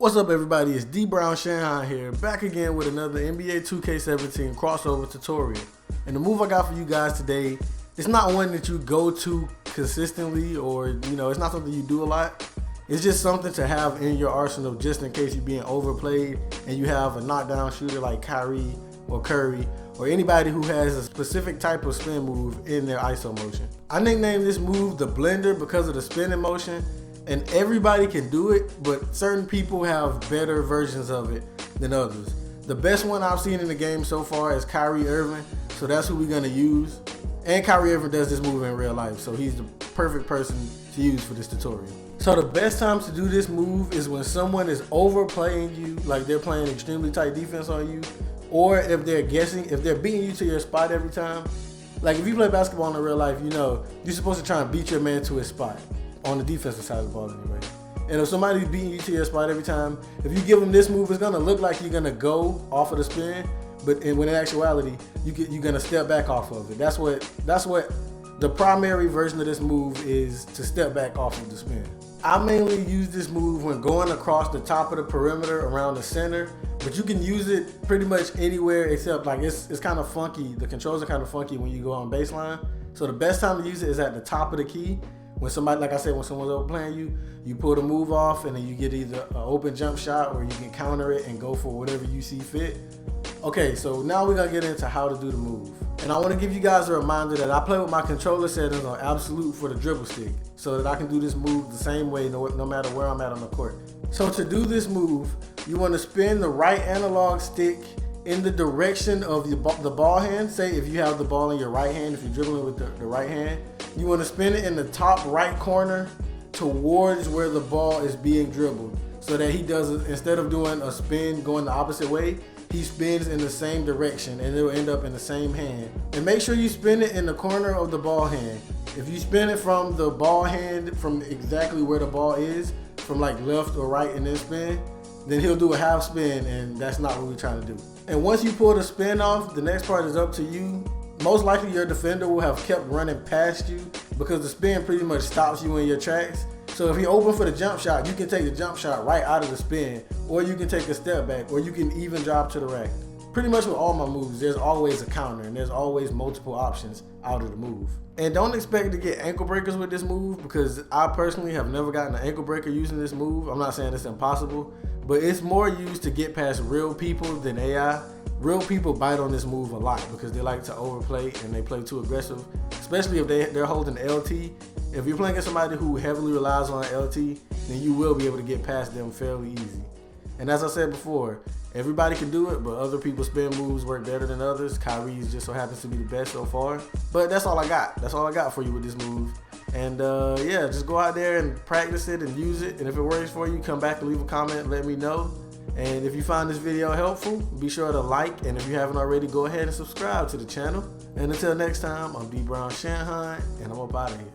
What's up, everybody? It's D Brown Shanghai here, back again with another NBA 2K17 crossover tutorial. And the move I got for you guys today, it's not one that you go to consistently, or it's not something you do a lot. It's just something to have in your arsenal just in case you're being overplayed and you have a knockdown shooter like Kyrie or Curry or anybody who has a specific type of spin move in their ISO motion. I nicknamed this move the blender because of the spinning motion. And everybody can do it, but certain people have better versions of it than others. The best one I've seen in the game so far is Kyrie Irving, so that's who we're gonna use. And Kyrie Irving does this move in real life, so he's the perfect person to use for this tutorial. So the best time to do this move is when someone is overplaying you, like they're playing extremely tight defense on you, or if they're beating you to your spot every time. Like if you play basketball in real life, you're supposed to try and beat your man to his spot. On the defensive side of the ball anyway. And if somebody's beating you to your spot every time, if you give them this move, it's gonna look like you're gonna go off of the spin, but when in actuality, you're gonna step back off of it. That's what the primary version of this move is, to step back off of the spin. I mainly use this move when going across the top of the perimeter around the center, but you can use it pretty much anywhere except like it's kind of funky. The controls are kind of funky when you go on baseline. So the best time to use it is at the top of the key. When somebody, like I said, when someone's overplaying you, you pull the move off and then you get either an open jump shot or you can counter it and go for whatever you see fit. Okay, so now we're gonna get into how to do the move. And I wanna give you guys a reminder that I play with my controller settings on absolute for the dribble stick so that I can do this move the same way no matter where I'm at on the court. So to do this move, you wanna spin the right analog stick in the direction of the ball hand. Say if you have the ball in your right hand, if you're dribbling with the right hand, you want to spin it in the top right corner towards where the ball is being dribbled, so that he does, instead of doing a spin going the opposite way, he spins in the same direction and it'll end up in the same hand. And make sure you spin it in the corner of the ball hand. If you spin it from the ball hand, from exactly where the ball is, from like left or right and then spin, then he'll do a half spin, and that's not what we're trying to do. And once you pull the spin off, the next part is up to you. Most likely your defender will have kept running past you because the spin pretty much stops you in your tracks. So if you're open for the jump shot, you can take the jump shot right out of the spin, or you can take a step back, or you can even drop to the rack. Pretty much with all my moves, there's always a counter and there's always multiple options out of the move. And don't expect to get ankle breakers with this move, because I personally have never gotten an ankle breaker using this move. I'm not saying it's impossible, but it's more used to get past real people than AI. Real people bite on this move a lot because they like to overplay and they play too aggressive, especially if they're holding LT. If you're playing against somebody who heavily relies on LT, then you will be able to get past them fairly easy. And as I said before, everybody can do it, but other people's spin moves work better than others. Kyrie's just so happens to be the best so far. But that's all I got. That's all I got for you with this move. And yeah, just go out there and practice it and use it. And if it works for you, come back and leave a comment and let me know. And if you find this video helpful, be sure to like, and if you haven't already, go ahead and subscribe to the channel. And until next time, I'm D Brown Shanghai, and I'm up out of here.